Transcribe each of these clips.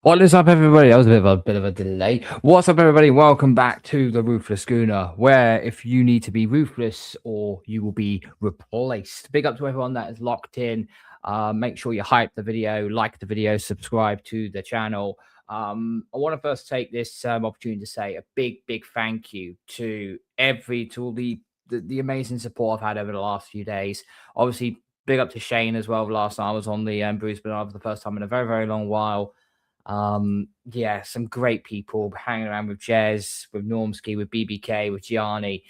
What is up, everybody? That was a bit of a delay. What's up, everybody? Welcome back to the Ruthless Gooner, where if you need to be ruthless or you will be replaced. Big up to everyone that is locked in. Make sure you hype the video, like the video, subscribe to the channel. I want to first take this opportunity to say a big thank you to all the amazing support I've had over the last few days. Obviously, big up to Shane as well. Last night I was on the Bruce Bernard for the first time in a very long while. Yeah, some great people hanging around with Jez, with Normski, with BBK, with Gianni.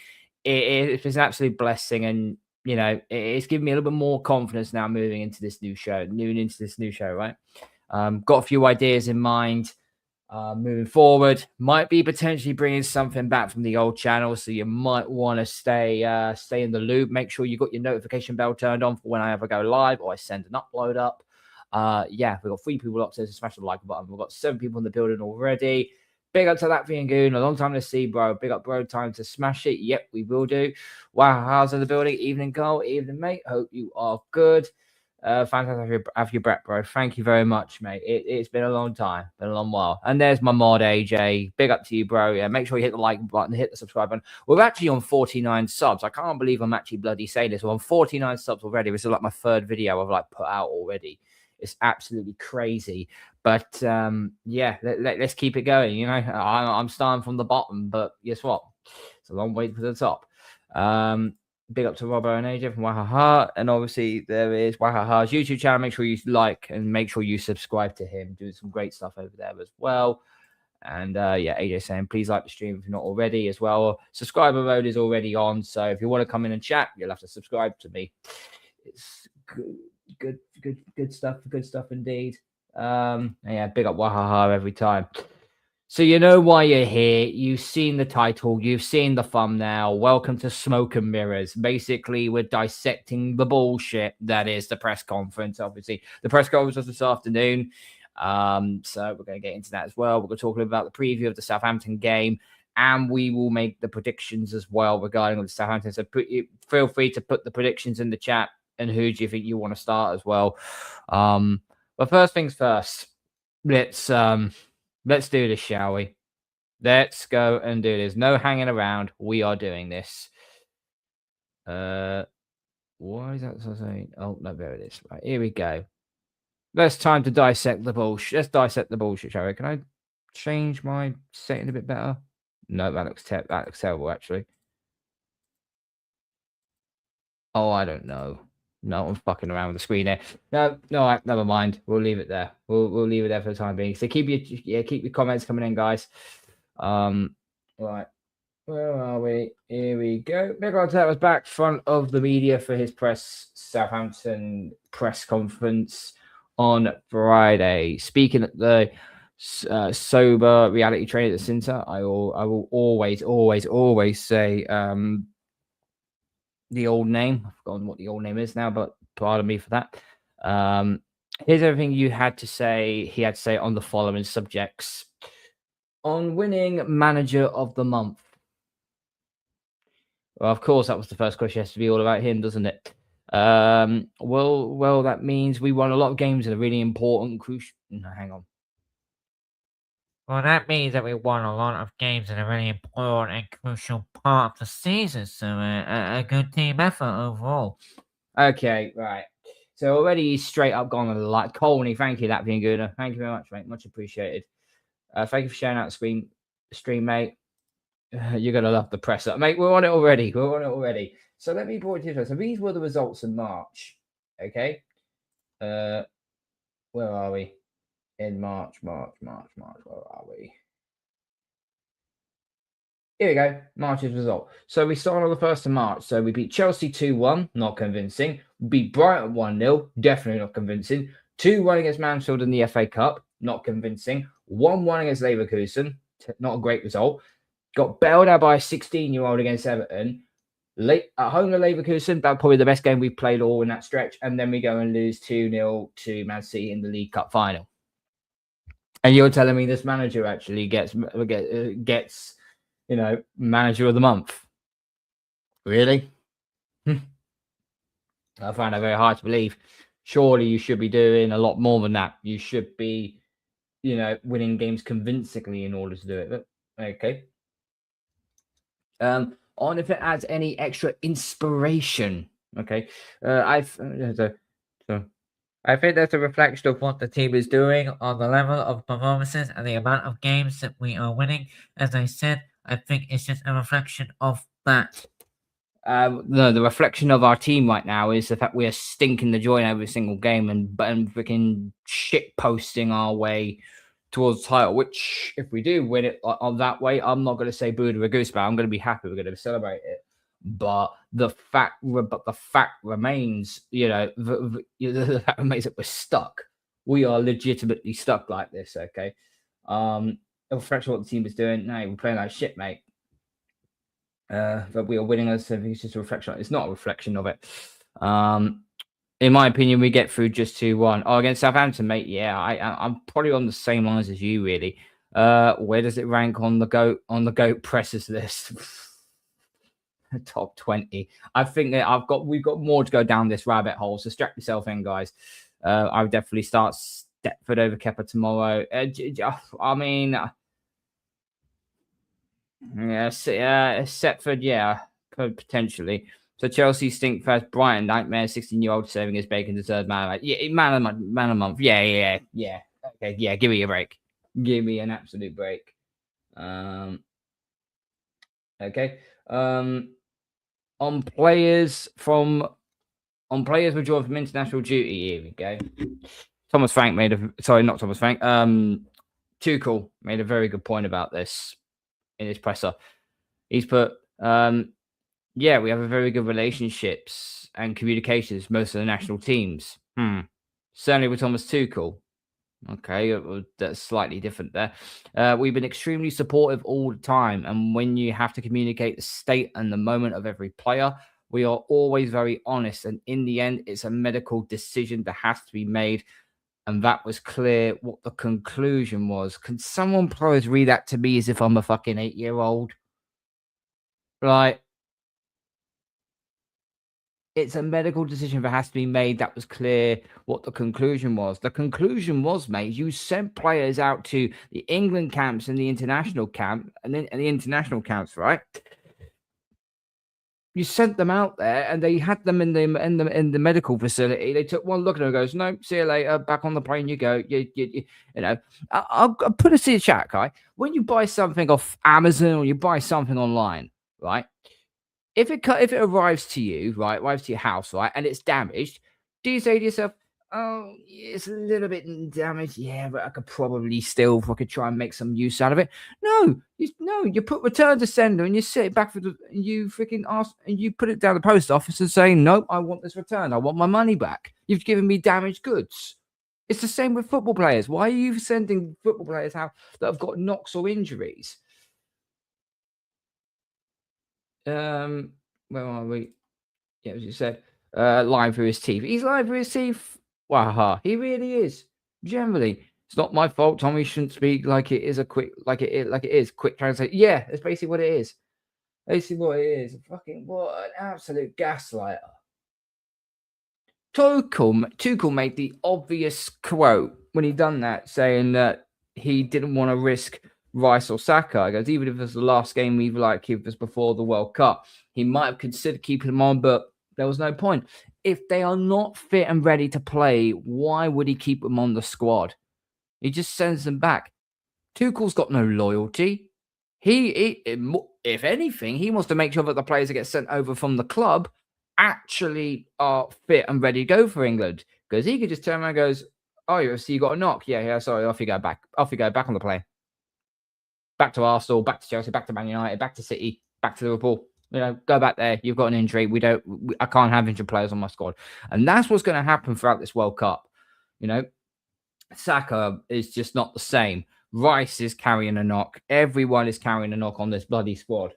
It's an absolute blessing, and it's given me a little bit more confidence now moving into this new show, right? Got a few ideas in mind. Moving forward, might be potentially bringing something back from the old channel, so you might want to stay in the loop. Make sure you got your notification bell turned on for when I ever go live or I send an upload up. Yeah, we've got 3 people upstairs. Smash the like button. We've got 7 people in the building already. Big up to that Goon. A long time to see, bro. Big up, bro. Time to smash it. Yep, we will do. Wow, how's in the building? Evening, Carl. Evening, mate. Hope you are good. Fantastic to have your breath, bro. Thank you very much, mate. It's been a long time, been a long while. And there's my mod, AJ. Big up to you, bro. Yeah, make sure you hit the like button, hit the subscribe button. We're actually on 49 subs. I can't believe I'm actually bloody saying this. We're on 49 subs already. This is like my 3rd video I've put out already. It's absolutely crazy. But yeah, let's keep it going. I'm starting from the bottom, but guess what? It's a long way to the top. Big up to Robbo and AJ from Wahaha. And obviously there is Wahaha's YouTube channel. Make sure you like and make sure you subscribe to him. Doing some great stuff over there as well. And yeah, AJ saying, please like the stream if you're not already as well. Subscriber mode is already on. So if you want to come in and chat, you'll have to subscribe to me. It's good stuff indeed. Yeah, big up Wahaha every time. So you know why you're here. You've seen the title. You've seen the thumbnail. Welcome to Smoke and Mirrors. Basically, we're dissecting the bullshit that is the press conference. Obviously, the press conference was this afternoon. So we're going to get into that as well. We're going to talk a little about the preview of the Southampton game, and we will make the predictions as well regarding the Southampton. So feel free to put the predictions in the chat. And who do you think you want to start as well? But first things first, let's do this, shall we? Let's go and do this. No hanging around. We are doing this. Why is that saying? Oh no, there it is. Right, here we go. Let's time to dissect the bullshit. Let's dissect the bullshit, shall we? Can I change my setting a bit better? No, that looks terrible actually. Oh, I don't know. No, I'm fucking around with the screen there. No, never mind. We'll leave it there. We'll leave it there for the time being. So keep your comments coming in, guys. Right. Where are we? Here we go. Mikel Arteta was back front of the media for his Southampton press conference on Friday. Speaking at the sober reality training at the centre, I will always say the old name. I've forgotten what the old name is now, but pardon me for that. Here's everything he had to say on the following subjects. On winning manager of the month. Well, of course, that was the first question. It has to be all about him, doesn't it? Well, that means we won a lot of games in a really important, crucial. No, hang on. Well, that means that we won a lot of games in a really important and crucial part of the season, so a good team effort overall. Okay, right. So already he's straight up gone a lot. Colney, thank you, that being good. Thank you very much, mate. Much appreciated. Thank you for sharing out the stream, mate. You're going to love the press up. Mate, we're on it already. So let me point to you. So these were the results in March. Okay. Where are we? In March. Where are we? Here we go. March's result. So we started on the 1st of March. So we beat Chelsea 2-1. Not convincing. We beat Brighton 1-0. Definitely not convincing. 2-1 against Mansfield in the FA Cup. Not convincing. 1-1 against Leverkusen. Not a great result. Got bailed out by a 16-year-old against Everton. At home to Leverkusen, that's probably the best game we've played all in that stretch. And then we go and lose 2-0 to Man City in the League Cup final. And you're telling me this manager actually gets manager of the month? Really? I find that very hard to believe. Surely you should be doing a lot more than that. You should be winning games convincingly in order to do it. But okay. On if it adds any extra inspiration. Okay. So I think that's a reflection of what the team is doing on the level of performances and the amount of games that we are winning. As I said, I think it's just a reflection of that. No, the reflection of our team right now is the fact we are stinking the joint every single game and freaking shit posting our way towards the title. Which, if we do win it on that way, I'm not going to say boo to a goose, but I'm going to be happy. We're going to celebrate it. But the fact remains, the fact remains that we're stuck. We are legitimately stuck like this. Okay, a reflection of what the team is doing. No, we're playing like shit, mate. But we are winning us. It's just a reflection. It's not a reflection of it. In my opinion, we get through just 2-1. Oh, against Southampton, mate. Yeah, I'm probably on the same lines as you, really. Where does it rank on the goat presses list? Top 20. I think that we've got more to go down this rabbit hole. So strap yourself in, guys. I would definitely start Stepford over Kepa tomorrow. I mean. Yeah, Setford, yeah, potentially. So Chelsea stink first. Brighton nightmare. 16-year-old saving his bacon deserved man of the month. Yeah, man of the month. Yeah. Okay, yeah. Give me a break. Give me an absolute break. Okay. On players withdrawn from international duty. Here we go. Thomas Frank not Thomas Frank. Tuchel made a very good point about this in his presser. He's put, yeah, we have a very good relationships and communications with most of the national teams. Certainly with Thomas Tuchel. Okay, that's slightly different there. We've been extremely supportive all the time. And when you have to communicate the state and the moment of every player, we are always very honest. And in the end, it's a medical decision that has to be made. And that was clear what the conclusion was. Can someone please read that to me as if I'm a fucking 8-year-old? Right. It's a medical decision that has to be made. That was clear what the conclusion was. The conclusion was, mate, you sent players out to the England camps and the international camp and then the international camps, right? You sent them out there and they had them in the medical facility. They took one look at them and goes, no, see you later. Back on the plane you go. I'll put a see chat, guy. When you buy something off Amazon or you buy something online, right? If it arrives to you, right, arrives to your house, right, and it's damaged, do you say to yourself, "Oh, it's a little bit damaged, yeah, but I could probably still fucking try and make some use out of it"? No, you put return to sender and you set it back you freaking ask and you put it down the post office and say, "Nope, I want this returned. I want my money back. You've given me damaged goods." It's the same with football players. Why are you sending football players out that have got knocks or injuries? Where are we? Yeah, as you said, lying through his teeth. He's lying through his teeth. Waha, he really is. Generally, it's not my fault. Tommy shouldn't speak like it is like it is. Quick translate. Yeah, that's basically what it is. Basically what it is. Fucking what an absolute gaslighter. Tuchel made the obvious quote when he done that, saying that he didn't want to risk Rice or Saka. He goes, even if it was the last game we like, if it was before the World Cup, he might have considered keeping them on, but there was no point. If they are not fit and ready to play, why would he keep them on the squad? He just sends them back. Tuchel's got no loyalty. If anything, he wants to make sure that the players that get sent over from the club actually are fit and ready to go for England. Because he could just turn around and goes, "Oh, so you got a knock? Yeah, sorry, off you go back. Off you go back on the plane. Back to Arsenal, back to Chelsea, back to Man United, back to City, back to Liverpool. Go back there. You've got an injury. I can't have injured players on my squad." And that's what's going to happen throughout this World Cup. Saka is just not the same. Rice is carrying a knock. Everyone is carrying a knock on this bloody squad.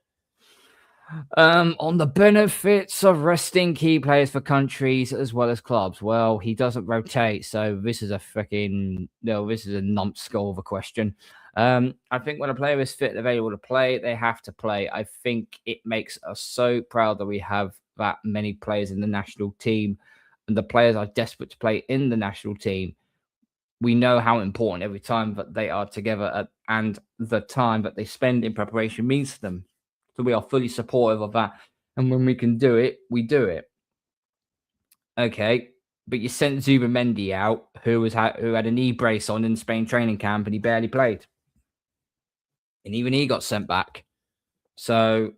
On the benefits of resting key players for countries as well as clubs. Well, he doesn't rotate, so this is a numbskull of a question. I think when a player is fit and available to play, they have to play. I think it makes us so proud that we have that many players in the national team, and the players are desperate to play in the national team. we know how important every time that they are together and the time that they spend in preparation means to them. So we are fully supportive of that. And when we can do it, we do it. Okay. But you sent Zubimendi out, who had a knee brace on in Spain training camp, and he barely played. And even he got sent back. So,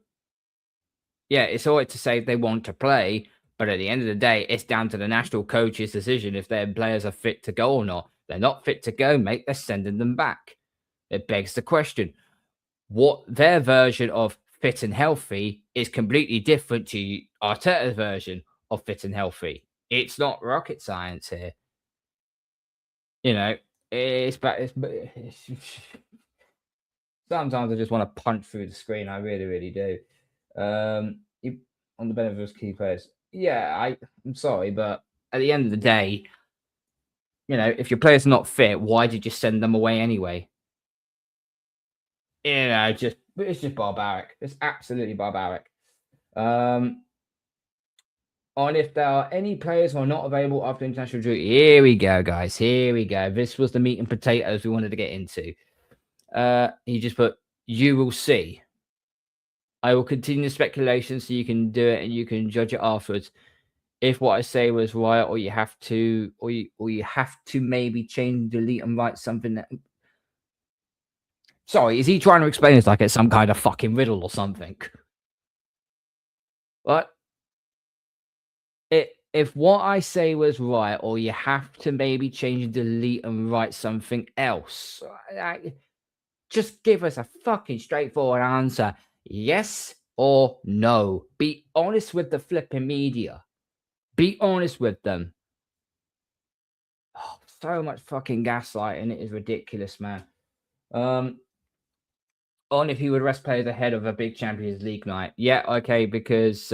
yeah, it's all right to say they want to play, but at the end of the day, it's down to the national coach's decision if their players are fit to go or not. They're not fit to go, mate. They're sending them back. It begs the question, what their version of fit and healthy is completely different to Arteta's version of fit and healthy. It's not rocket science here. You know, it's sometimes I just want to punch through the screen. I really, really do. On the benefit of his key players. Yeah, I'm sorry, but at the end of the day, you know, if your player's not fit, why did you send them away anyway? You know, it's just barbaric. It's absolutely barbaric. On if there are any players who are not available after international duty. Here we go, guys. Here we go. This was the meat and potatoes we wanted to get into. He just put, you will see. I will continue speculation so you can do it and you can judge it afterwards. If what I say was right, or you have to, or you have to maybe change, delete, and write something that. Sorry, is he trying to explain this like it's some kind of fucking riddle or something? What? If what I say was right, or you have to maybe change, delete, and write something else, just give us a fucking straightforward answer. Yes or no. Be honest with the flipping media. Be honest with them. Oh, so much fucking gaslighting. It is ridiculous, man. On if he would rest players ahead of a big Champions League night. Yeah, okay, because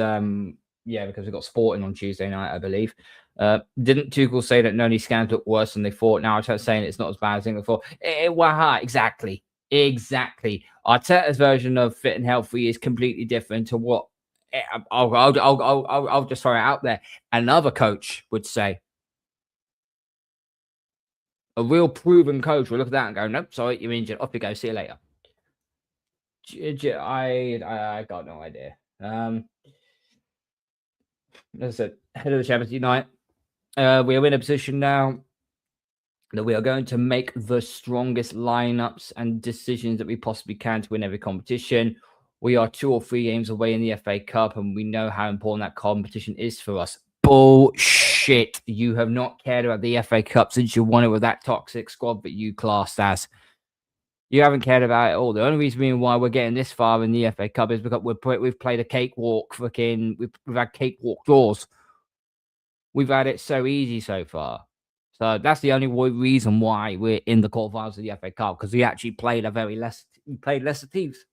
because we got Sporting on Tuesday night, I believe. Didn't Tuchel say that Noni scans look worse than they thought? Now Arteta's saying it's not as bad as they thought. Exactly. Arteta's version of fit and healthy is completely different to what I'll just throw it out there. Another coach would say. A real proven coach will look at that and go, nope, sorry, you're injured. Off you go. See you later. I got no idea. As I said, head of the Champions League night. We are in a position now that we are going to make the strongest lineups and decisions that we possibly can to win every competition. We are 2 or 3 games away in the FA Cup, and we know how important that competition is for us. Bullshit. You have not cared about the FA Cup since you won it with that toxic squad that you classed as. You haven't cared about it all. The only reason why we're getting this far in the FA Cup is because we've played a cakewalk. We've had cakewalk draws. We've had it so easy so far. So that's the only reason why we're in the quarterfinals of the FA Cup, because we actually played lesser teams.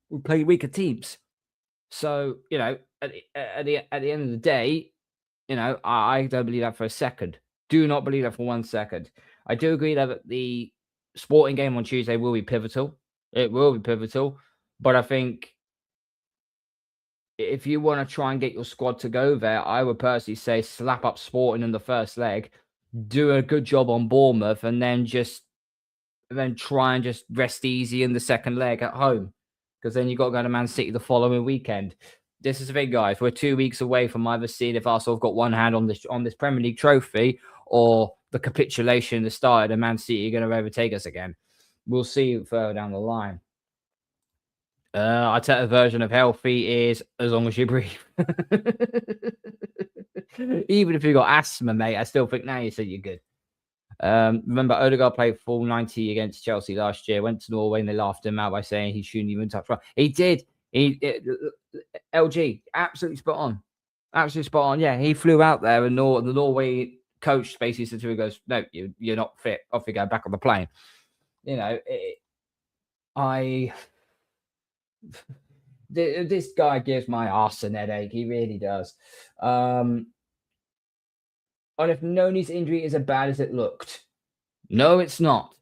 We played weaker teams. So, you know, at the end of the day, you know, I don't believe that for a second. Do not believe that for 1 second. I do agree that the Sporting game on Tuesday will be pivotal. It will be pivotal. But I think if you want to try and get your squad to go there, I would personally say slap up Sporting in the first leg, do a good job on Bournemouth, and then try and just rest easy in the second leg at home. Because then you've got to go to Man City the following weekend. This is the thing, guys. We're 2 weeks away from either seeing if Arsenal have got one hand on this Premier League trophy, or the capitulation, the start of Man City are going to overtake us again. We'll see further down the line. Arteta's version of healthy is as long as you breathe. Even if you've got asthma, mate, I still think now you said you're good. Remember, Odegaard played full 90 against Chelsea last year, went to Norway, and they laughed him out by saying he shouldn't even touch right. He did. LG, absolutely spot on. Absolutely spot on. Yeah, he flew out there, and the Norway coach basically said to him, goes, no, you're not fit. Off you go, back on the plane. You know, this guy gives my arse an headache. He really does. And if Noni's injury is as bad as it looked, no, it's not.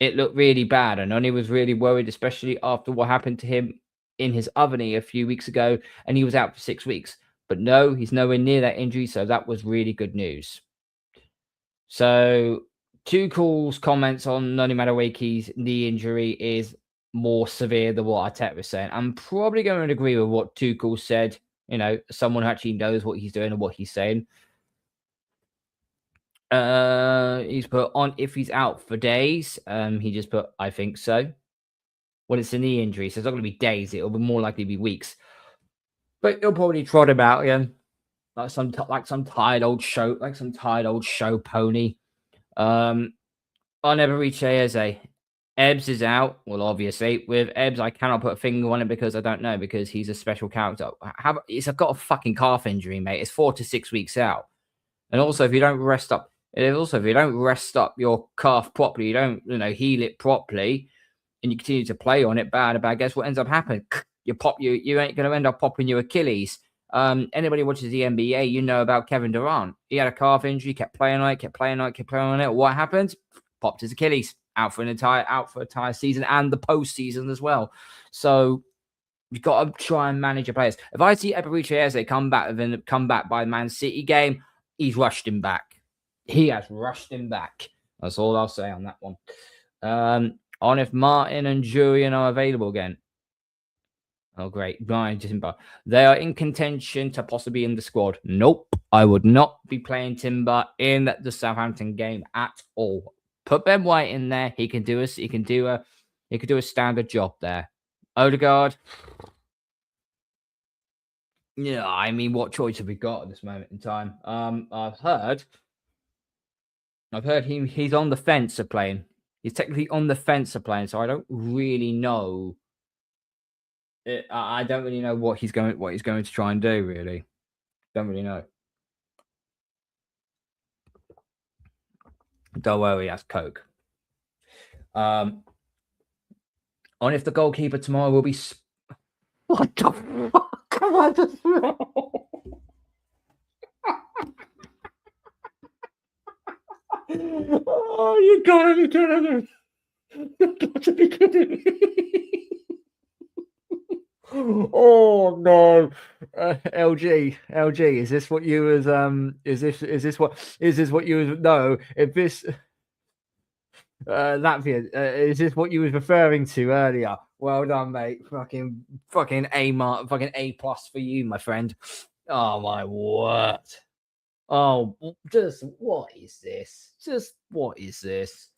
It looked really bad, and Noni was really worried, especially after what happened to him in his other knee a few weeks ago, and he was out for 6 weeks. But no, he's nowhere near that injury, so that was really good news. So Tuchel's comments on Noni Madueke's knee injury is more severe than what Arteta was saying. I'm probably going to agree with what Tuchel said. Someone who actually knows what he's doing and what he's saying. He's put on if he's out for days. He just put, I think so. Well, it's a knee injury, so it's not going to be days. It'll be more likely to be weeks. But he'll probably trot him out again, like some tired old show pony. On Eberiche Eze, Ebbs is out. Well, obviously, with Ebbs, I cannot put a finger on it because I don't know, because he's a special character. He's got a fucking calf injury, mate. It's 4 to 6 weeks out. And also, if you don't rest up your calf properly, you don't, heal it properly, and you continue to play on it bad, guess what ends up happening? You ain't going to end up popping your Achilles. Anybody watches the NBA, you know about Kevin Durant. He had a calf injury, kept playing on it. What happened? Popped his Achilles, out for an entire season and the postseason as well. So you've got to try and manage your players. If I see Eberiche Eze come back by Man City game, he's rushed him back. He has rushed him back. That's all I'll say on that one. On if Martin and Julian are available again. Oh, great. Brian Timber. They are in contention to possibly be in the squad. Nope. I would not be playing Timber in the Southampton game at all. Put Ben White in there. He can do a standard job there. Odegaard. Yeah, I mean, what choice have we got at this moment in time? I've heard he's on the fence of playing. He's technically on the fence of playing, so I don't really know. I don't really know what he's going to try and do. Really, don't really know. Don't worry, that's Coke. On if the goalkeeper tomorrow will be. What the fuck am I just? Oh, you gotta be kidding me! You got to be kidding me! Oh no, LG, is this what you was is this what you was no? If this Latvia, is this what you was referring to earlier? Well done, mate. Fucking A plus for you, my friend. Oh my word. Oh, just what is this? What is this?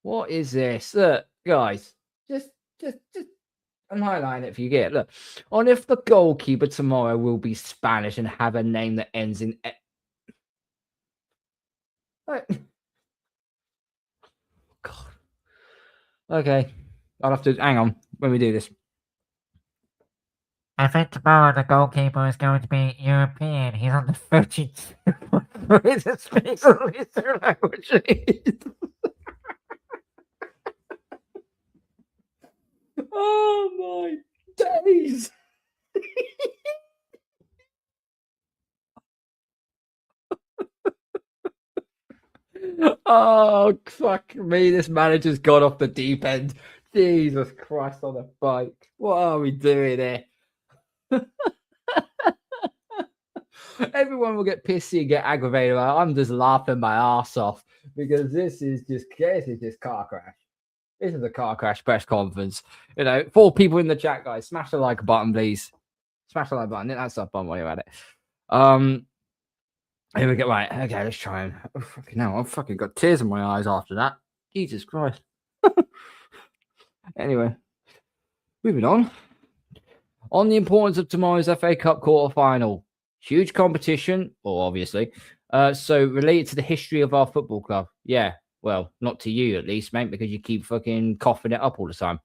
What is this? Look, guys, just I'm highlighting it for you. Get look on if the goalkeeper tomorrow will be Spanish and have a name that ends in. God. Okay, I'll have to hang on when we do this. I think tomorrow the goalkeeper is going to be European. He's on the 32. He speaks at least 2 languages. Oh my days! Oh fuck me! This manager's gone off the deep end. Jesus Christ on a bike! What are we doing here? Everyone will get pissy and get aggravated. I'm just laughing my ass off because this is just car crash. This is a car crash press conference. 4 people in the chat, guys. Smash the like button, please. Smash the like button. Hit that sub button while you're at it. Here we go. Right. Okay, let's try and. Oh, fucking hell. I've fucking got tears in my eyes after that. Jesus Christ. Anyway, moving on. On the importance of tomorrow's FA Cup quarter-final. Huge competition, obviously. So related to the history of our football club. Yeah. Well, not to you at least, mate, because you keep fucking coughing it up all the time.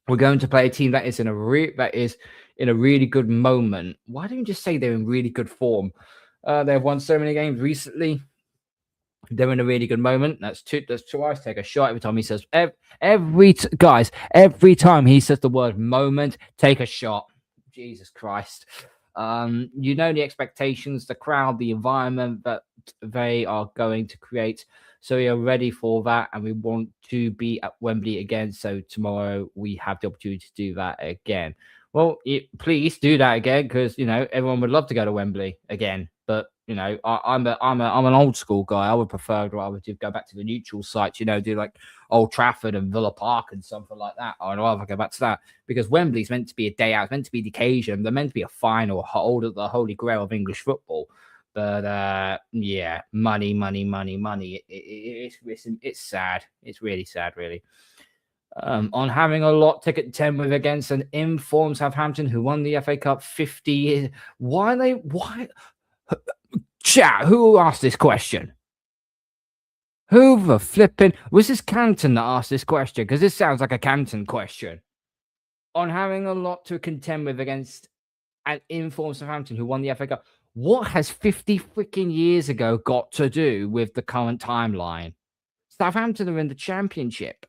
We're going to play a team that is in a really good moment. Why don't you just say they're in really good form? They've won so many games recently. They're in a really good moment. That's twice. Take a shot every time he says every time he says the word moment, take a shot. Jesus Christ. The expectations, the crowd, the environment that they are going to create. So we are ready for that, and we want to be at Wembley again. So tomorrow we have the opportunity to do that again. Well, please do that again, because everyone would love to go to Wembley again, but You know, I'm an old school guy. I would prefer rather to go back to the neutral sites. You know, do like Old Trafford and Villa Park and something like that. I'd rather go back to that because Wembley's meant to be a day out. It's meant to be the occasion. They're meant to be a final, the holy grail of English football. But yeah, money. It's sad. It's really sad, really. On having a lot ticket 10 with against an informed Southampton who won the FA Cup 50 years. Why? Chat, who asked this question? Who the flipping was this Canton that asked this question? Because this sounds like a Canton question. On having a lot to contend with against an informed Southampton who won the FA Cup. What has 50 freaking years ago got to do with the current timeline? Southampton are in the Championship.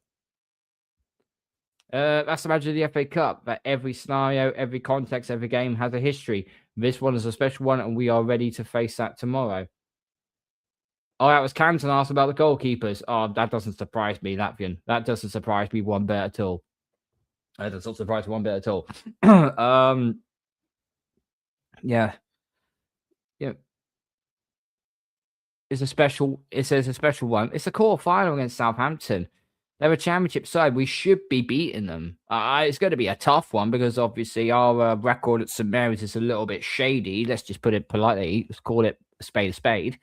That's the magic of the FA Cup. That every scenario, every context, every game has a history. This one is a special one, and we are ready to face that tomorrow. Oh, that was Canton asked about the goalkeepers. Oh, that doesn't surprise me, Latvian. That doesn't surprise me one bit at all. That doesn't surprise me one bit at all. Yeah. It's a special. It says a special one. It's a quarter final against Southampton. They're a championship side. We should be beating them. It's going to be a tough one because obviously our record at St Mary's is a little bit shady. Let's just put it politely. Let's call it a spade a spade.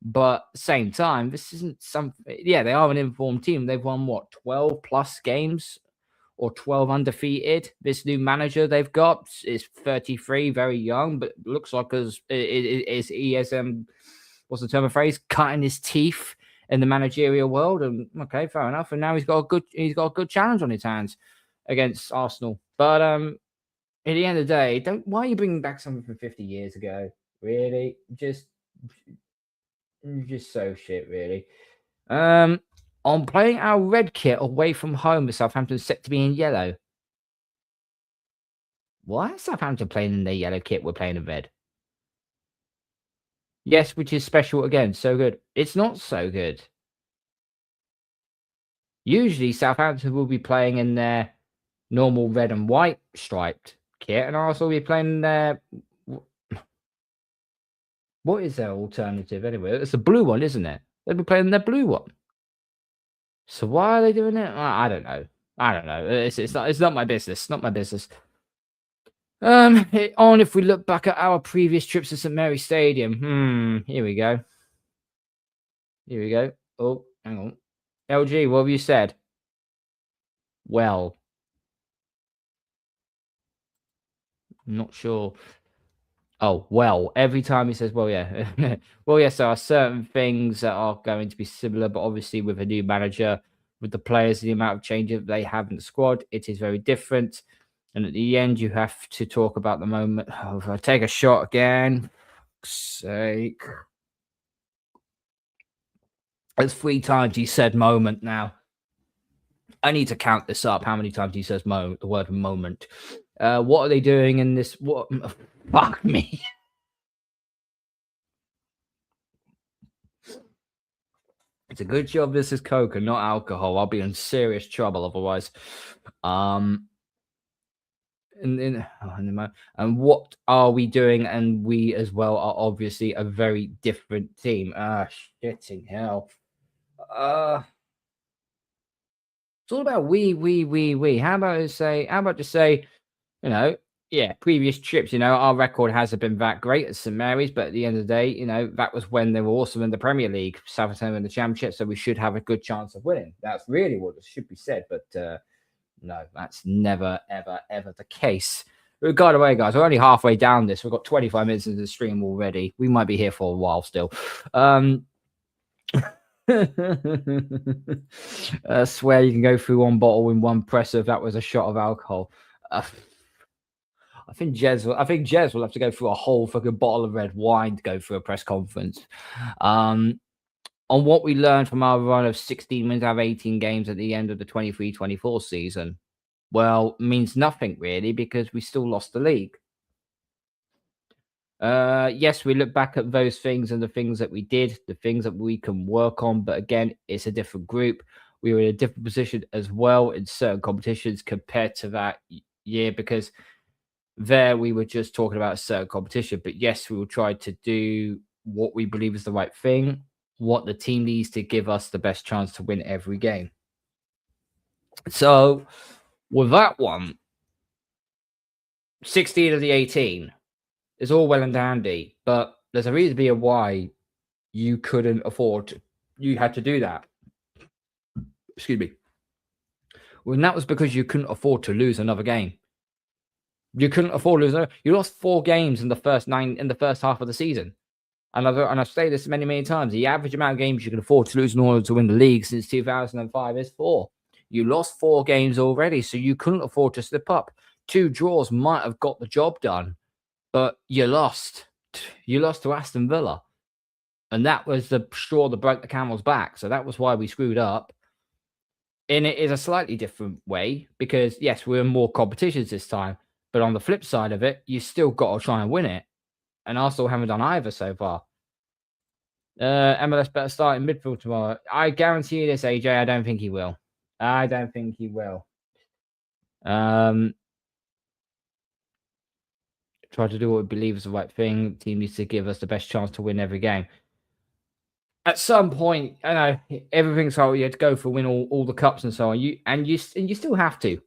But at the same time, this isn't something. Yeah, they are an informed team. They've won what 12 plus games or 12 undefeated. This new manager they've got is 33, very young, but looks like he has what's the term of phrase? Cutting his teeth in the managerial world, and okay, fair enough. And now he's got a good challenge on his hands against Arsenal. But at the end of the day, why are you bringing back something from 50 years ago? Really, just so shit, really. On playing our red kit away from home, with Southampton set to be in yellow. Why is Southampton playing in their yellow kit? We're playing in red. Yes, which is special again. So good. It's not so good. Usually, Southampton will be playing in their normal red and white striped kit, and Arsenal will be playing in their. What is their alternative anyway? It's a blue one, isn't it? They'll be playing their blue one. So why are they doing it? I don't know. It's not my business. Not my business. If we look back at our previous trips to St Mary's Stadium. Here we go. Oh, hang on. LG, what have you said? Well, I'm not sure. Oh, well, every time he says, well, yeah. Well, yes, there are certain things that are going to be similar, but obviously with a new manager, with the players, the amount of changes they have in the squad, it is very different. And at the end, you have to talk about the moment. Oh, if I take a shot again, for fuck's sake. That's 3 times he said moment now. I need to count this up. How many times he says the word moment. What are they doing in this? What? Fuck me. It's a good job this is Coke and not alcohol. I'll be in serious trouble otherwise. And what are we doing? And we as well are obviously a very different team. Shitting hell. It's all about we. How about just say, previous trips, our record hasn't been that great at St Mary's, but at the end of the day, that was when they were also in the Premier League, Southampton in the Championship, so we should have a good chance of winning. That's really what should be said, but no, that's never, ever, ever the case. By the way, guys, we're only halfway down this. We've got 25 minutes into the stream already. We might be here for a while still. I swear you can go through one bottle in one press if that was a shot of alcohol. I think Jez will have to go through a whole fucking bottle of red wine to go through a press conference. On what we learned from our run of 16 wins out of 18 games at the end of the 23-24 season, well, means nothing really because we still lost the league. Yes, we look back at those things and the things that we did, the things that we can work on. But again, it's a different group. We were in a different position as well in certain competitions compared to that year because there we were just talking about a certain competition. But yes, we will try to do what we believe is the right thing, what the team needs to give us the best chance to win every game. So with that one, 16 of the 18 is all well and dandy, but there's a reason being why you couldn't afford to, you had to do that. Excuse me. Well, and that was because you couldn't afford to lose another game. You couldn't afford to lose. You lost 4 games in the first half of the season. And I've stated this many times. The average amount of games you can afford to lose in order to win the league since 2005 is 4. You lost 4 games already, so you couldn't afford to slip up. 2 draws might have got the job done, but you lost. You lost to Aston Villa. And that was the straw that broke the camel's back. So that was why we screwed up. And it is a slightly different way because, yes, we're in more competitions this time. But on the flip side of it, you still got to try and win it. And Arsenal haven't done either so far. MLS better start in midfield tomorrow. I guarantee you this, AJ. I don't think he will. I don't think he will. Try to do what we believe is the right thing. The team needs to give us the best chance to win every game. At some point, I know everything's how you had to go for win all the cups and so on. You still have to.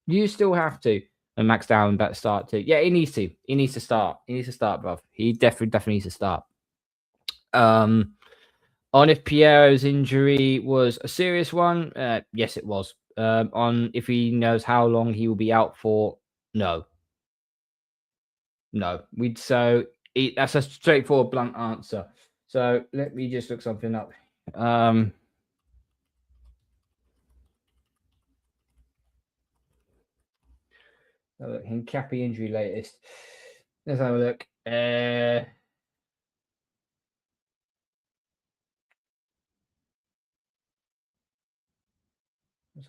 You still have to. And Max Down better start too. Yeah, he needs to. He needs to start. He needs to start, bruv. He definitely needs to start. On if Piero's injury was a serious one, yes, it was. On if he knows how long he will be out for, no. That's a straightforward, blunt answer. So let me just look something up. Hincapi injury latest. Let's have a look. Let's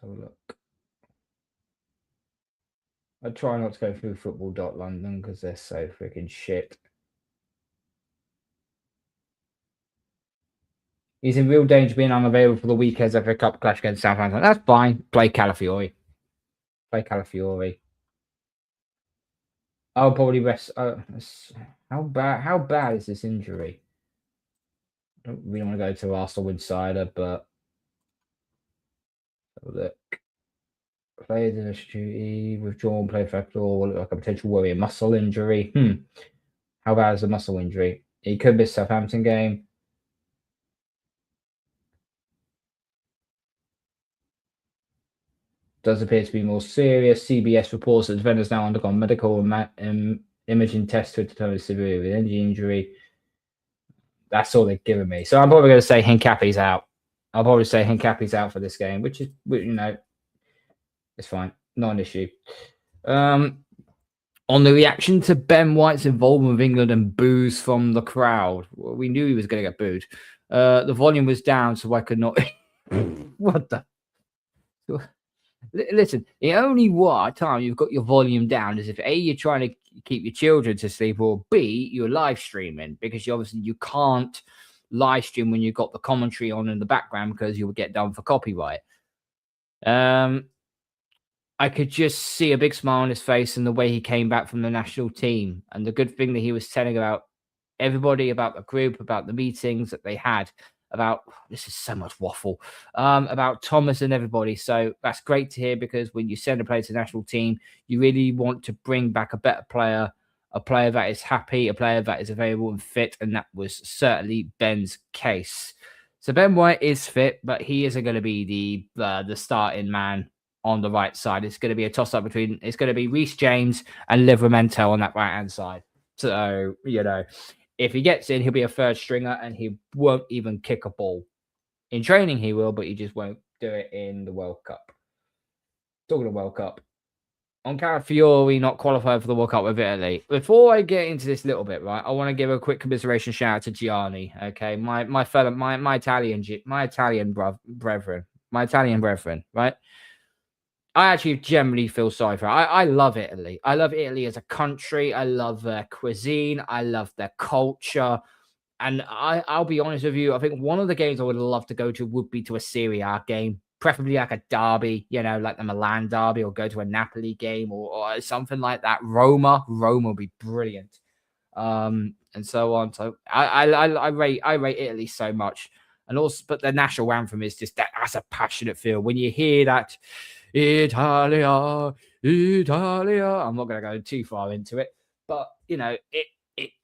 have a look. I try not to go through football.london because they're so freaking shit. He's in real danger being unavailable for the weekend's FA Cup clash against Southampton. That's fine. Play Calafiori. I'll probably rest. How bad is this injury? I don't really want to go to Arsenal Insider, but have a look. Played in a duty, withdrawn, played for or like a potential worry, a muscle injury. How bad is a muscle injury? He could miss Southampton game. Does appear to be more serious. CBS reports that the defender's now undergone medical imaging tests to determine severity of an injury. That's all they've given me. So I'm probably going to say Hincapi's out. I'll probably say Hincapi's out for this game, which is, it's fine. Not an issue. On the reaction to Ben White's involvement with England and boos from the crowd, we knew he was going to get booed. The volume was down, so I could not. What the? Listen, the only time you've got your volume down is if A, you're trying to keep your children to sleep, or B, you're live streaming, because you can't live stream when you've got the commentary on in the background because you'll get done for copyright. I could just see a big smile on his face and the way he came back from the national team, and the good thing that he was telling about everybody, about the group, about the meetings that they had, about this is so much waffle, about Thomas and everybody. So that's great to hear, because when you send a player to the national team, you really want to bring back a better player, a player that is happy, a player that is available and fit, and that was certainly Ben's case. So Ben White is fit, but he isn't going to be the starting man on the right side. It's going to be a toss-up between, it's going to be Reece James and Livramento on that right-hand side. So, if he gets in, he'll be a third stringer and he won't even kick a ball. In training, he will, but he just won't do it in the World Cup. Talking of World Cup. On Calafiori not qualified for the World Cup with Italy. Before I get into this little bit, right, I want to give a quick commiseration shout out to Gianni. Okay, my Italian brethren, right? I actually generally feel sorry for her. I love Italy. I love Italy as a country. I love their cuisine. I love their culture. And I'll be honest with you, I think one of the games I would love to go to would be to a Serie A game, preferably like a derby, like the Milan derby, or go to a Napoli game or something like that. Roma would be brilliant. and so on. So I rate Italy so much, and also, but the national anthem is just that's a passionate feel when you hear that Italia, Italia. I'm not going to go too far into it, but you know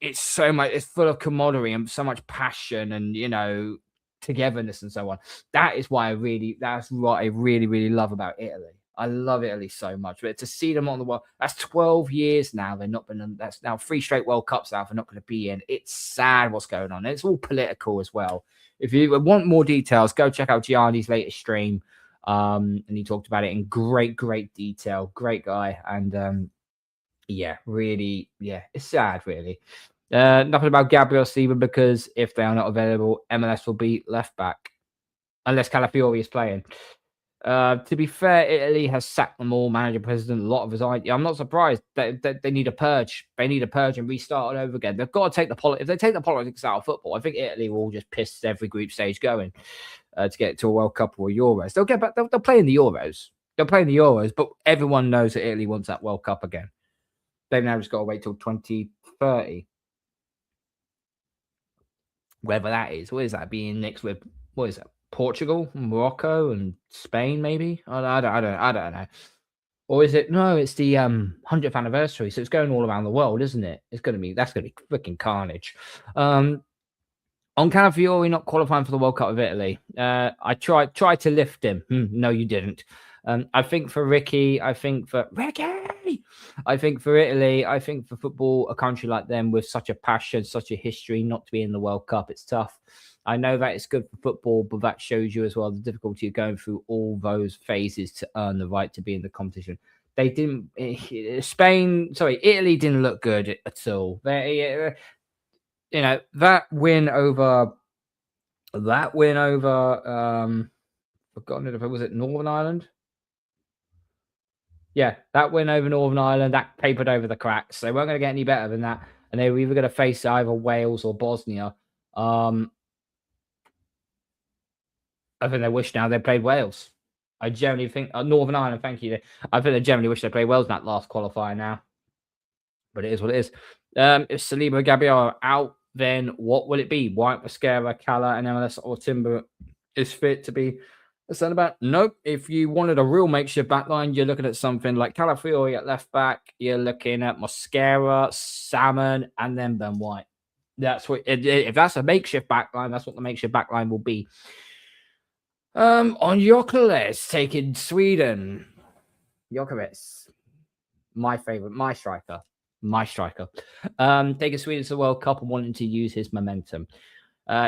it's so much. It's full of camaraderie and so much passion, and you know togetherness and so on. That's what I really love about Italy. I love Italy so much, but to see them on the world, that's 12 years now. They've not been. That's now 3 straight World Cups now. They're not going to be in. It's sad what's going on. It's all political as well. If you want more details, go check out Gianni's latest stream. And he talked about it in great detail. Great guy, and yeah, really, yeah, it's sad, really. Nothing about Gabriel Steven because if they are not available, MLS will be left back unless Calafiori is playing. To be fair, Italy has sacked them all, manager, president, a lot of his ideas. I'm not surprised that they need a purge. They need a purge and restart it over again. They've got to take if they take the politics out of football, I think Italy will just piss every group stage going to get to a World Cup or a Euros. They'll get back. They'll play in the Euros. They'll play in the Euros, but everyone knows that Italy wants that World Cup again. They've now just got to wait till 2030. Whether that is, what is that being next with? What is that? Portugal, Morocco, and Spain, maybe. I don't know. Or is it? No, it's the 100th anniversary, so it's going all around the world, isn't it? That's gonna be freaking carnage. On Calafiori not qualifying for the World Cup with Italy. I tried to lift him. No, you didn't. I think for Ricky, I think for Italy, I think for football, a country like them with such a passion, such a history, not to be in the World Cup, it's tough. I know that it's good for football, but that shows you as well the difficulty of going through all those phases to earn the right to be in the competition. They didn't. Italy didn't look good at all. That win over. Forgotten if it was Northern Ireland. Yeah, that win over Northern Ireland, that papered over the cracks. They weren't going to get any better than that, and they were either going to face either Wales or Bosnia. I think they wish now they played Wales. I generally think Northern Ireland. Thank you. I think they generally wish they played Wales in that last qualifier now. But it is what it is. If Saliba and Gabriel are out, then what will it be? White, Mascara, Cala, and MLS or Timber is fit to be a centre back? Nope. If you wanted a real makeshift backline, you're looking at something like Calafiori at left back. You're looking at Mascara, Salmon, and then Ben White. That's what. If that's a makeshift backline, that's what the makeshift backline will be. On Gyökeres taking Sweden. Gyökeres, my favorite, my striker. Taking Sweden to the World Cup and wanting to use his momentum.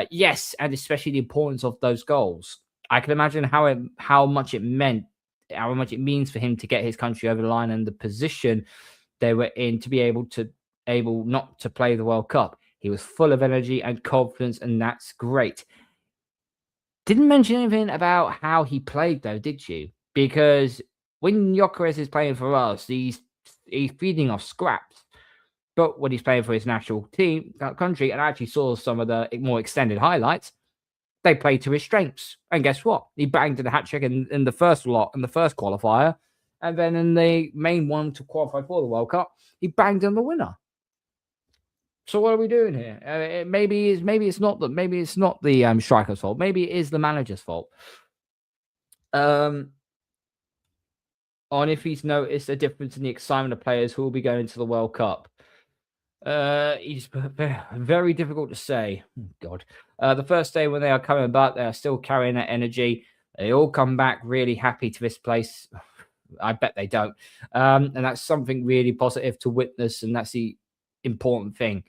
Yes, and especially the importance of those goals. I can imagine how much it means for him to get his country over the line and the position they were in to be able not to play the World Cup. He was full of energy and confidence, and that's great. Didn't mention anything about how he played, though, did you? Because when Gyökeres is playing for us, he's feeding off scraps. But when he's playing for his national team, country, and I actually saw some of the more extended highlights, they played to his strengths. And guess what? He banged in the hat-trick in the first qualifier. And then in the main one to qualify for the World Cup, he banged in the winner. So what are we doing here? Maybe it's not the striker's fault. Maybe it is the manager's fault. On if he's noticed a difference in the excitement of players who will be going to the World Cup. It's very difficult to say. Oh, God. The first day when they are coming back, they are still carrying that energy. They all come back really happy to this place. I bet they don't. And that's something really positive to witness, and that's the important thing.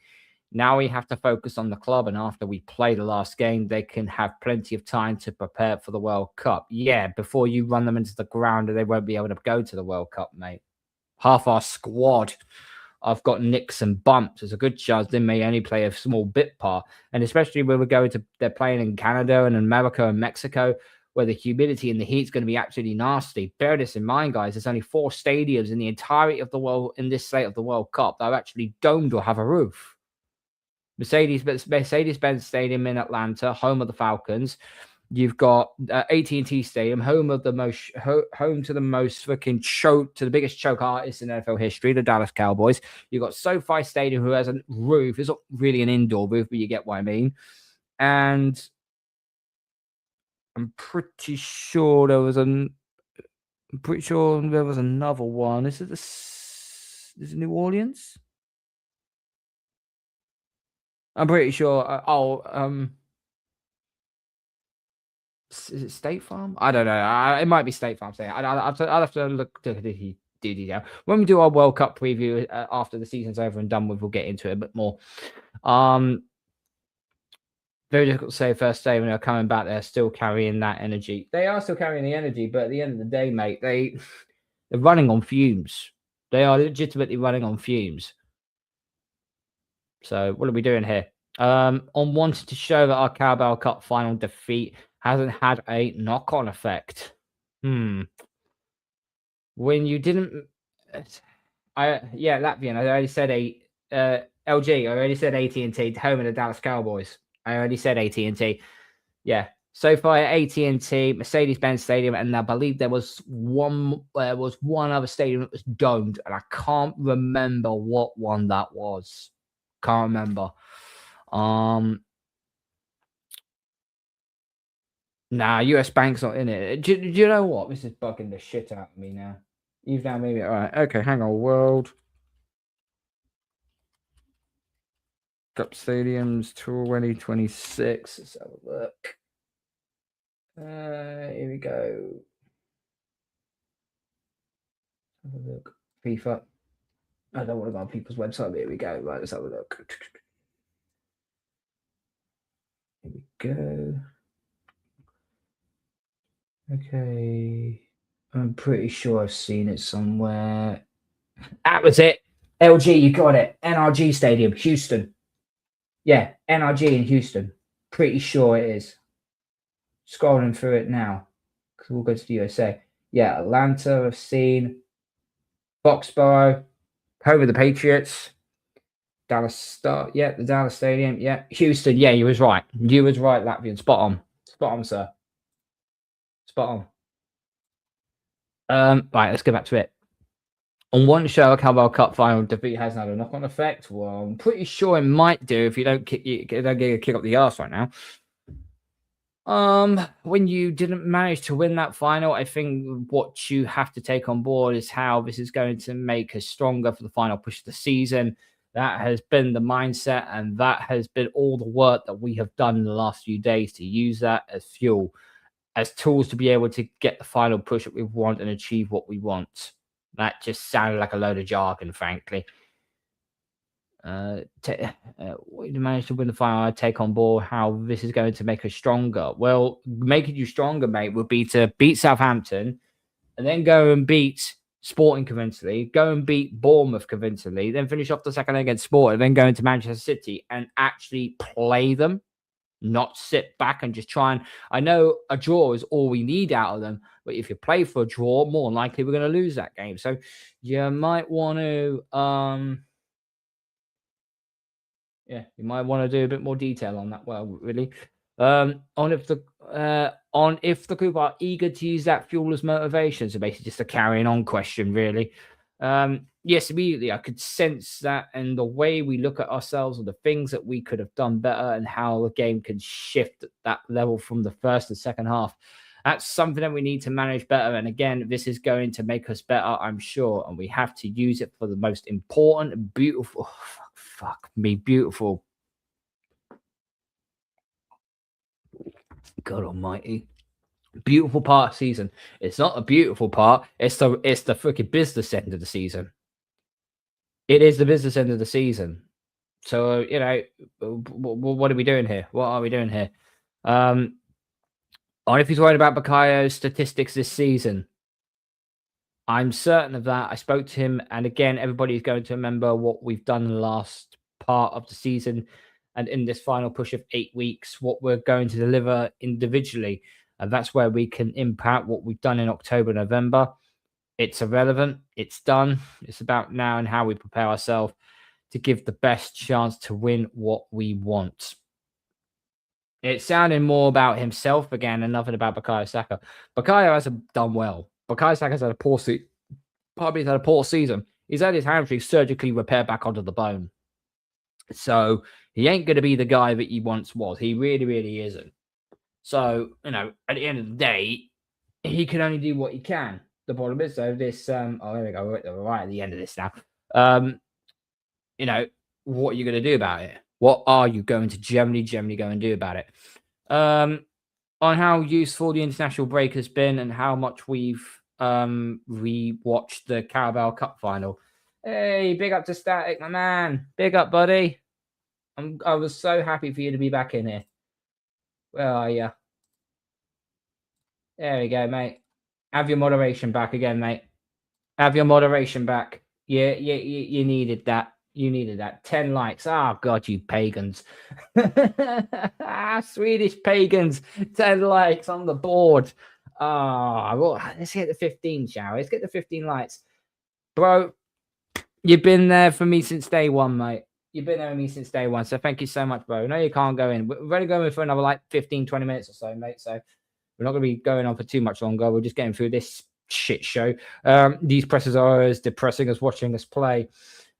Now we have to focus on the club, and after we play the last game, they can have plenty of time to prepare for the World Cup. Yeah, before you run them into the ground, they won't be able to go to the World Cup, mate. Half our squad, I've got nicks and bumps. There's a good chance they may only play a small bit part, and especially when they're playing in Canada and America and Mexico, where the humidity and the heat's going to be absolutely nasty. Bear this in mind, guys. There's only 4 stadiums in the entirety of the world in this slate of the World Cup that are actually domed or have a roof. Mercedes-Benz Stadium in Atlanta, home of the Falcons. You've got AT&T Stadium, home to the most fucking choke, to the biggest choke artist in NFL history, the Dallas Cowboys. You've got SoFi Stadium, who has a roof. It's not really an indoor roof, but you get what I mean. And I'm pretty sure there was another one. Is it New Orleans? I'm pretty sure. Is it State Farm? I don't know. It might be State Farm. I'll have to look to the detail. When we do our World Cup preview after the season's over and done with, we'll get into it a bit more. Very difficult to say first day when they're coming back. They're still carrying that energy. They are still carrying the energy, but at the end of the day, mate, they're running on fumes. They are legitimately running on fumes. So what are we doing here? On wanted to show that our Carabao Cup final defeat hasn't had a knock-on effect. When you didn't, Latvian. I already said LG. I already said AT&T, home of the Dallas Cowboys. I already said AT&T. Yeah. So far, AT&T, Mercedes-Benz Stadium, and I believe there was one other stadium that was domed, and I can't remember what one that was. Can't remember. Nah, US Bank's not in it. Do you know what? This is bugging the shit out of me now. You've now maybe all right. Okay, hang on. World Cup Stadiums 2026. Let's have a look. Here we go. Have a look. FIFA. I don't want to go on people's website, but here we go. Right, let's have a look. Here we go. Okay. I'm pretty sure I've seen it somewhere. That was it. LG, you got it. NRG Stadium, Houston. Yeah, NRG in Houston. Pretty sure it is. Scrolling through it now, because we'll go to the USA. Yeah, Atlanta, I've seen. Foxborough, home of the Patriots. Dallas Star, yeah, the Dallas Stadium, yeah. Houston, yeah, you was right. You was right, Latvian. Spot on. Spot on, sir. Spot on. Right, let's go back to it. On one show, a Carabao Cup final defeat hasn't had a knock-on effect. Well, I'm pretty sure it might do if you don't get a kick up the arse right now. When you didn't manage to win that final, I think what you have to take on board is how this is going to make us stronger for the final push of the season. That has been the mindset, and that has been all the work that we have done in the last few days to use that as fuel, as tools to be able to get the final push that we want and achieve what we want. That just sounded like a load of jargon, frankly. We managed to win the final. I take on board how this is going to make us stronger. Well, making you stronger, mate, would be to beat Southampton and then go and beat Sporting convincingly, go and beat Bournemouth convincingly, then finish off the second leg against Sporting, and then go into Manchester City and actually play them. Not sit back and just try and. I know a draw is all we need out of them, but if you play for a draw, more than likely we're going to lose that game. So you might want to, you might want to do a bit more detail on that. Well, really, on if the group are eager to use that fuel as motivation. So basically, just a carrying on question, really. Yes, immediately I could sense that, and the way we look at ourselves and the things that we could have done better, and how the game can shift at that level from the first and second half. That's something that we need to manage better. And again, this is going to make us better, I'm sure. And we have to use it for the most important, beautiful, fuck me, beautiful. God almighty. Beautiful part of the season. It's not a beautiful part. It's the freaking business end of the season. It is the business end of the season. So, what are we doing here? What are we doing here? I don't know if he's worried about Bakayo's statistics this season. I'm certain of that. I spoke to him, and again, everybody's going to remember what we've done in the last part of the season, and in this final push of 8 weeks, what we're going to deliver individually. And that's where we can impact what we've done in October, November. It's irrelevant. It's done. It's about now and how we prepare ourselves to give the best chance to win what we want. It's sounding more about himself again and nothing about Bukayo Saka. Bukayo hasn't done well. Bukayo Saka's had a poor season. Probably had a poor season. He's had his hamstring surgically repaired back onto the bone. So he ain't going to be the guy that he once was. He really, really isn't. So, you know, at the end of the day, he can only do what he can. The problem is, though, this, oh, there we go. We're right at the end of this now. You know, what are you going to do about it? What are you going to generally go and do about it? On how useful the international break has been and how much we've rewatched the Carabao Cup final. Hey, big up to Static, my man. Big up, buddy. I was so happy for you to be back in here. Where are you? There we go, mate. Have your moderation back again, mate. Have your moderation back. Yeah, you needed that. You needed that. 10 likes. Oh, God, you pagans. Swedish pagans. 10 likes on the board. Oh, well, let's get the 15, shall we? Let's get the 15 likes. Bro, you've been there for me since day one, mate. You've been there with me since day one. So thank you so much, bro. No, you can't go in. We're only going for another like 15, 20 minutes or so, mate. So we're not going to be going on for too much longer. We're just getting through this shit show. These presses are as depressing as watching us play.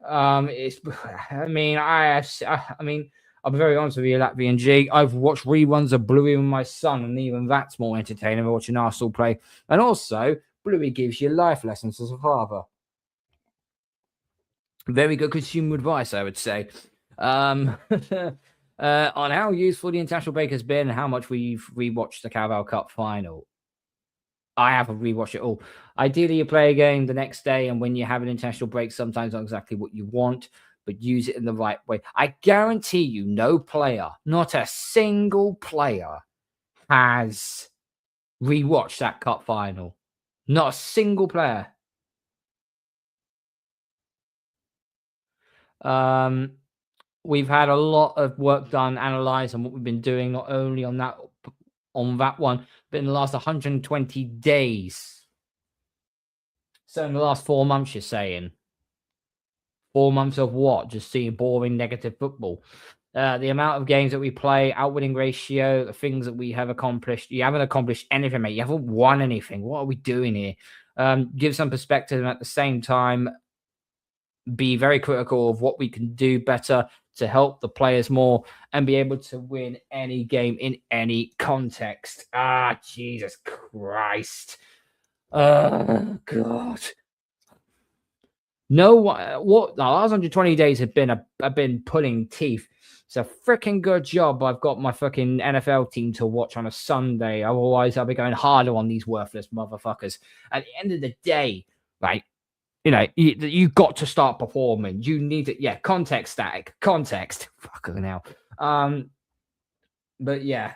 It's, I mean, I'll be very honest with you, Latvian G. I've watched reruns of Bluey with my son, and even that's more entertaining than watching Arsenal play. And also, Bluey gives you life lessons as a father. Very good consumer advice, I would say. On how useful the international break has been and how much we've rewatched the Carabao Cup final. I haven't rewatched it all. Ideally, you play a game the next day, and when you have an international break, sometimes not exactly what you want, but use it in the right way. I guarantee you, no player, not a single player, has rewatched that cup final. Not a single player. We've had a lot of work done, analysing what we've been doing, not only on that one, but in the last 120 days. So in the last 4 months, you're saying? 4 months of what? Just seeing boring, negative football. The amount of games that we play, outwinning ratio, the things that we have accomplished. You haven't accomplished anything, mate. You haven't won anything. What are we doing here? Give some perspective, and at the same time, be very critical of what we can do better to help the players more and be able to win any game in any context. Ah, Jesus Christ. Oh, God. No, what the last 120 days have been pulling teeth. It's a freaking good job I've got my fucking NFL team to watch on a Sunday. Otherwise, I'll be going harder on these worthless motherfuckers. At the end of the day, right? You know, you got to start performing. You need it. Yeah, context, Static. Context. Fucking hell. But yeah.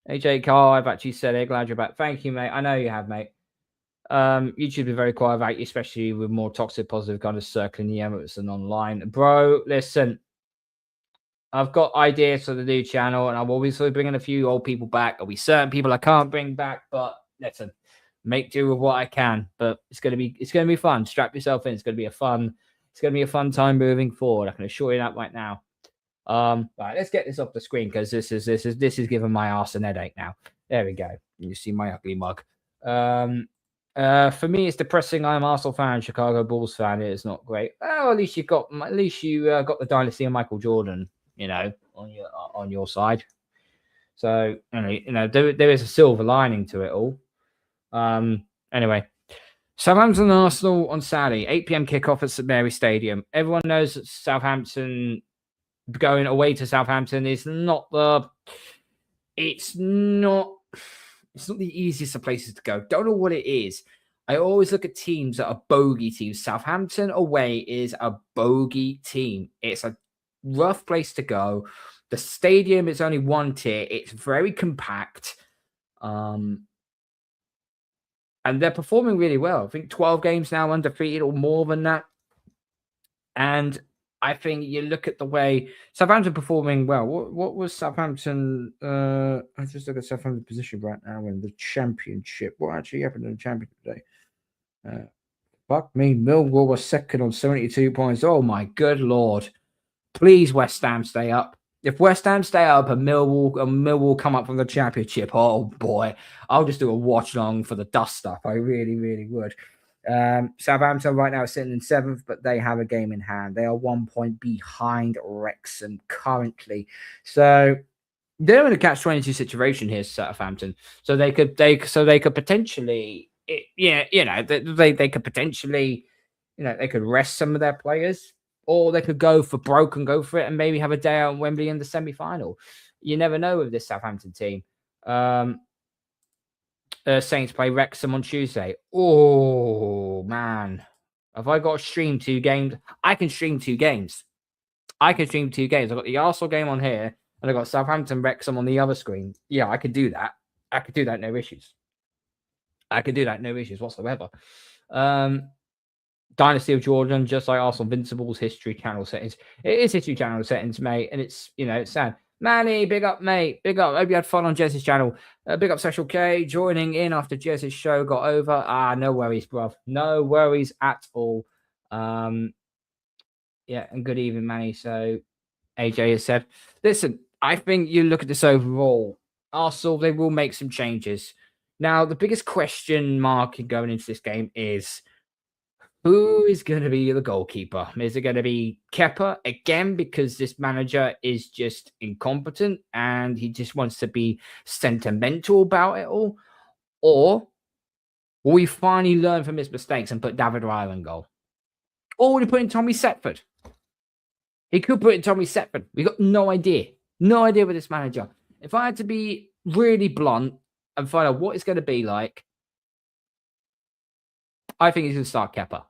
AJ Carl, I've actually said it. Glad you're back. Thank you, mate. I know you have, mate. YouTube is very quiet about you, especially with more toxic positive kind of circling the Emerson online. Bro, listen. I've got ideas for the new channel, and I'm obviously bringing a few old people back. There'll be certain people I can't bring back, but listen. Make do with what I can, but it's gonna be fun. Strap yourself in. It's gonna be a fun time moving forward. I can assure you that right now. Right, let's get this off the screen because this is giving my arse an headache now. There we go. You see my ugly mug. For me, it's depressing. I'm Arsenal fan, Chicago Bulls fan. It's not great. Well, at least you got the dynasty of Michael Jordan, you know, on your side. So you know there is a silver lining to it all. Anyway, Southampton Arsenal on Saturday, 8 p.m. kickoff at St Mary's Stadium. Everyone knows that Southampton going away to Southampton is not the easiest of places to go. Don't know what it is. I always look at teams that are bogey teams. Southampton away is a bogey team. It's a rough place to go. The stadium is only one tier. It's very compact. And they're performing really well. I think 12 games now undefeated or more than that. And I think you look at the way Southampton performing well. What was Southampton? I just look at Southampton's position right now in the championship. What actually happened in the championship today? Fuck me. Millwall was second on 72 points. Oh my good lord. Please, West Ham, stay up. If West Ham stay up and Millwall come up from the Championship, oh boy, I'll just do a watch long for the dust up. I really, really would. Southampton right now are sitting in 7th, but they have a game in hand. They are 1 point behind Wrexham currently. So they're in a catch-22 situation here, Southampton. So they could potentially, they could potentially, they could rest some of their players, or they could go for broke and go for it, and maybe have a day out in Wembley in the semi-final. You never know with this Southampton team. Saints play Wrexham on Tuesday. Oh man, have I got to stream 2 games? I can stream 2 games. I've got the Arsenal game on here, and I've got Southampton Wrexham on the other screen. Yeah, I could do that. No issues. Whatsoever. Dynasty of Jordan, just like Arsenal Invincibles, History Channel settings. It is History Channel settings, mate, and it's, it's sad. Manny, big up, mate. Big up. Hope you had fun on Jez's channel. Big up, Special K, joining in after Jez's show got over. No worries, bruv. No worries at all. Yeah, and good evening, Manny. So, AJ has said, listen, I think you look at this overall. Arsenal, they will make some changes. Now, the biggest question mark going into this game is, who is going to be the goalkeeper? Is it going to be Kepa again, because this manager is just incompetent and he just wants to be sentimental about it all? Or will we finally learn from his mistakes and put David Raya in goal? Or will he put in Tommy Setford? He could put in Tommy Setford. We got no idea. No idea with this manager. If I had to be really blunt and find out what it's going to be like, I think he's going to start Kepa.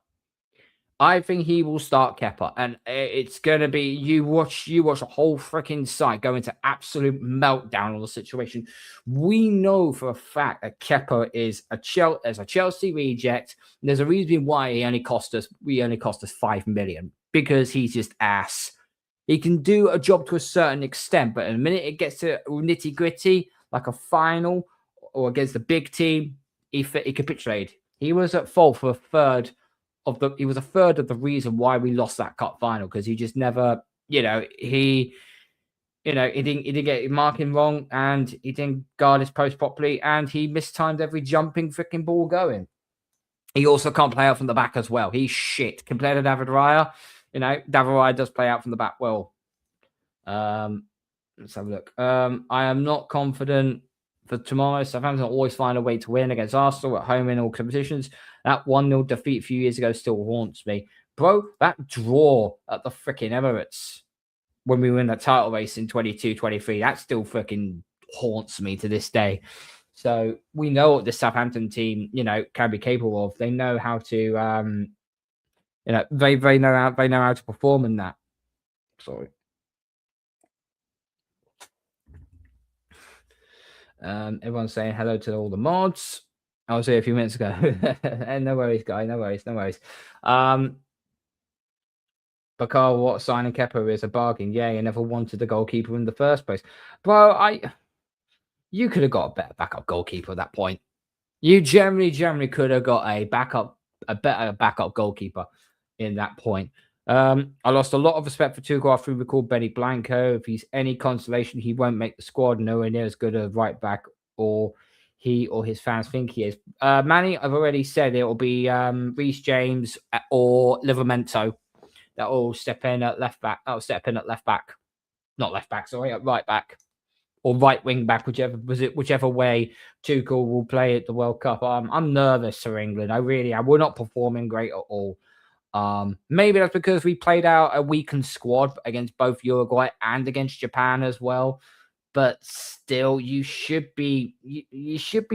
I think he will start Kepa, and it's going to be, you watch a whole freaking site go into absolute meltdown on the situation. We know for a fact that Kepa is a Chelsea reject. There's a reason why he only cost us 5 million, because he's just ass. He can do a job to a certain extent, but in a minute it gets to nitty gritty, like a final or against a big team, he capitulated. He was at fault for a third of the reason why we lost that cup final, because he just never, he didn't get marking wrong, and he didn't guard his post properly, and he mistimed every jumping freaking ball going. He also can't play out from the back as well. He's shit compared to David Raya. David Raya does play out from the back well. Let's have a look. I am not confident for tomorrow. Southampton always find a way to win against Arsenal at home in all competitions. That 1-0 defeat a few years ago still haunts me. Bro, that draw at the freaking Emirates when we win the title race in 22-23, that still freaking haunts me to this day. So we know what the Southampton team, can be capable of. They know how to, they know how to perform in that. Sorry. Everyone's saying hello to all the mods. I was here a few minutes ago. No worries, guy. No worries. Bakar, what signing Kepa is a bargain. Yeah, you never wanted the goalkeeper in the first place. Bro, you could have got a better backup goalkeeper at that point. You generally could have got a better backup goalkeeper in that point. I lost a lot of respect for Tuchel after we recalled Benny Blanco. If he's any consolation, he won't make the squad. Nowhere near as good a right back, or he or his fans think he is. Manny, I've already said it will be Reece James or Livramento that will step in at left back. Not left back. Sorry, at right back or right wing back, whichever way Tuchel will play at the World Cup. I'm nervous for England. I really am. We're not performing great at all. Maybe that's because we played out a weakened squad against both Uruguay and against Japan as well. But still, you should be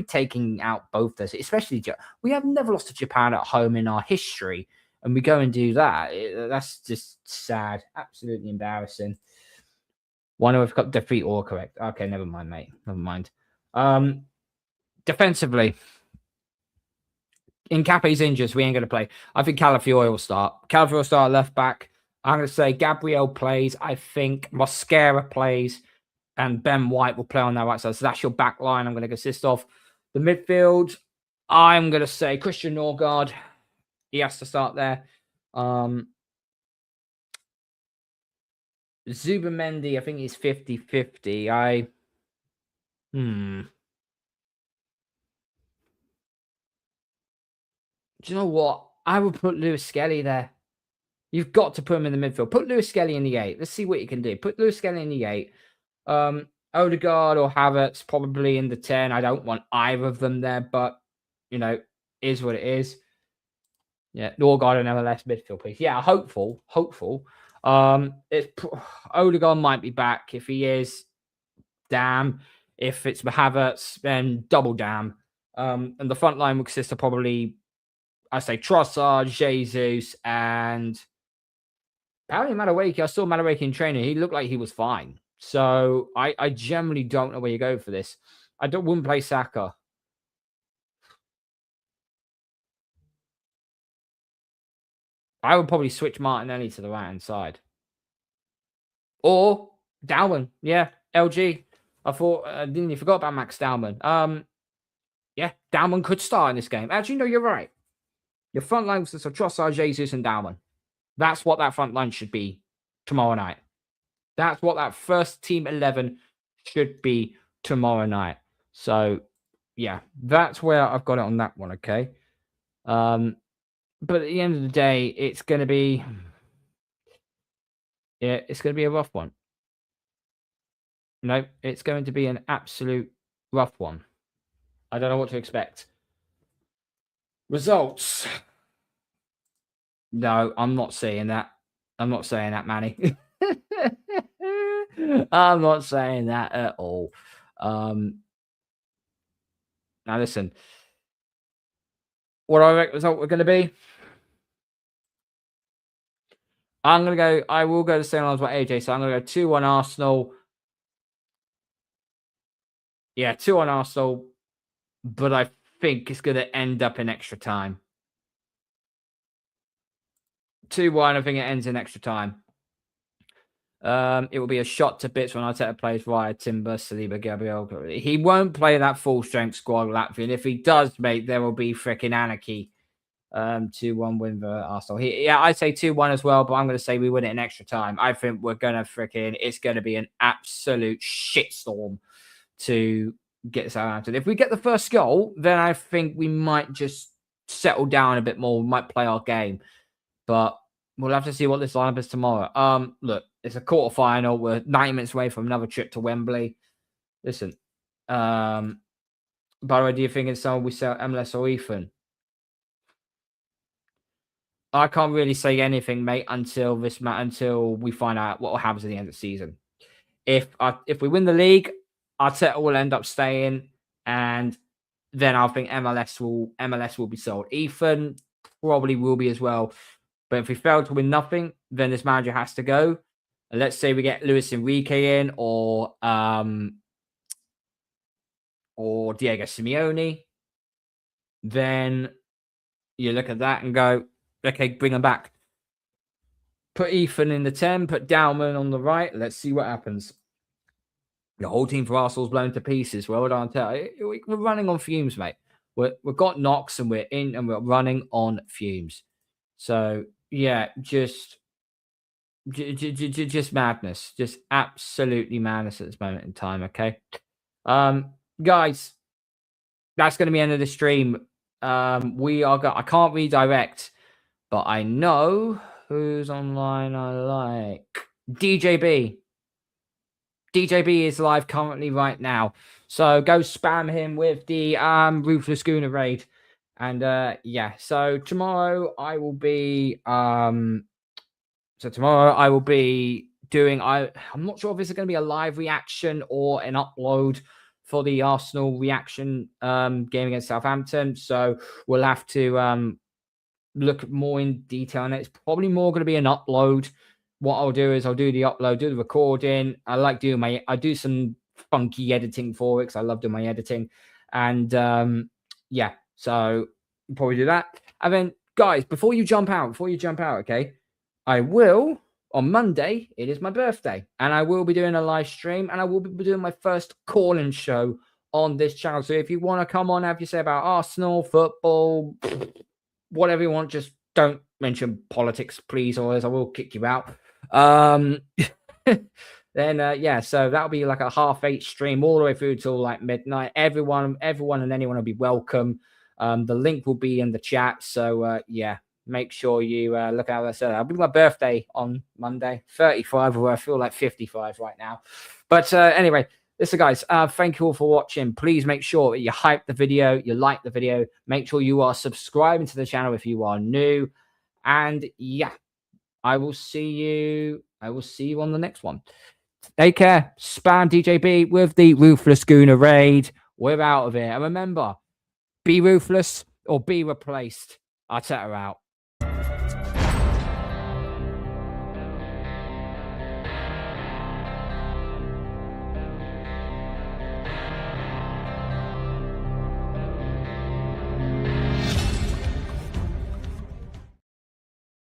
taking out both those, especially we have never lost to Japan at home in our history, and we go and do that. That's just sad, absolutely embarrassing. 1-0 Cup defeat or correct. Okay, never mind, mate. Never mind. Defensively, in Cape's injuries, we ain't going to play. I think Calafiori will start. Calafiori will start left back. I'm going to say Gabriel plays. I think Mosquera plays. And Ben White will play on that right side. So that's your back line I'm going to consist of. The midfield, I'm going to say Christian Norgard. He has to start there. Zubamendi, I think he's 50-50. Do you know what? I would put Lewis Skelly there. You've got to put him in the midfield. Put Lewis Skelly in the 8. Let's see what you can do. Put Lewis Skelly in the 8. Odegaard or Havertz probably in the 10. I don't want either of them there, but, is what it is. Yeah, Norgard and MLS midfield, please. Yeah, hopeful. Odegaard might be back. If he is, damn. If it's Havertz, then double damn. And the front line will consist of probably, I say, Trossard, Jesus, and apparently Madueke. I saw Madueke in training. He looked like he was fine. So I generally don't know where you go for this. Wouldn't play Saka. I would probably switch Martinelli to the right-hand side. Or Dalman. Yeah, LG. I thought, didn't you forgot about Max Dalman? Yeah, Dalman could start in this game. Actually, no, you're right. Your front line was Trossard, Jesus, and Dalman. That's what that front line should be tomorrow night. That's what that first team 11 should be tomorrow night. So, yeah, that's where I've got it on that one, okay? But at the end of the day, it's going to be... Yeah, it's going to be a rough one. No, it's going to be an absolute rough one. I don't know what to expect. Results. No, I'm not saying that. I'm not saying that, Manny. I'm not saying that at all. Now, listen. What I reckon result we're going to be? I will go the same lines with AJ, so I'm going to go 2-1 Arsenal. Yeah, 2-1 Arsenal, but I think it's going to end up in extra time. 2-1, I think it ends in extra time. It will be a shot to bits when Arteta plays Raya, Timber, Saliba, Gabriel. He won't play that full-strength squad, Latvia, and if he does, mate, there will be freaking anarchy. 2-1 win for Arsenal. I'd say 2-1 as well, but I'm going to say we win it in extra time. I think we're going to it's going to be an absolute shitstorm to get Southampton. If we get the first goal, then I think we might just settle down a bit more. We might play our game, but we'll have to see what this lineup is tomorrow. Look, it's a quarterfinal. We're 90 minutes away from another trip to Wembley. Listen, by the way, do you think it's someone we sell MLS or Ethan? I can't really say anything, mate, until we find out what happens at the end of the season. If we win the league, Arteta will end up staying, and then I think MLS will be sold. Ethan probably will be as well. But if we fail to win nothing, then this manager has to go. And let's say we get Luis Enrique in or Diego Simeone, then you look at that and go, okay, bring him back. Put Ethan in the 10, put Dalman on the right. Let's see what happens. The whole team for Arsenal's blown to pieces. Well done, we're running on fumes, mate. We've got knocks and we're running on fumes. So yeah, just madness, just absolutely madness at this moment in time. Okay, guys, that's going to be the end of the stream. I can't redirect, but I know who's online. I like DJB. DJB is live currently right now, so go spam him with the Ruthless GOONER raid. And yeah, so tomorrow I will be doing I'm not sure if this is going to be a live reaction or an upload for the Arsenal reaction game against Southampton. So we'll have to look more in detail, and it's probably more going to be an upload. What I'll do is I'll do the upload, do the recording. I do some funky editing for it because I love doing my editing. And yeah, so probably do that. And then, guys, before you jump out, okay, I will, on Monday, it is my birthday, and I will be doing a live stream, and I will be doing my first call-in show on this channel. So if you want to come on, have you say about Arsenal, football, whatever you want, just don't mention politics, please, or else I will kick you out. then yeah, so that'll be like a 8:30 stream all the way through till like midnight. Everyone and anyone will be welcome. The link will be in the chat. So yeah, make sure you look out. I said it'll be my birthday on Monday, 35, or I feel like 55 right now. But anyway, listen, guys, thank you all for watching. Please make sure that you hype the video, you like the video. Make sure you are subscribing to the channel if you are new. And yeah, I will see you on the next one. Take care. Spam DJB with the Ruthless Gooner raid. We're out of here. And remember, be ruthless or be replaced. Arteta out.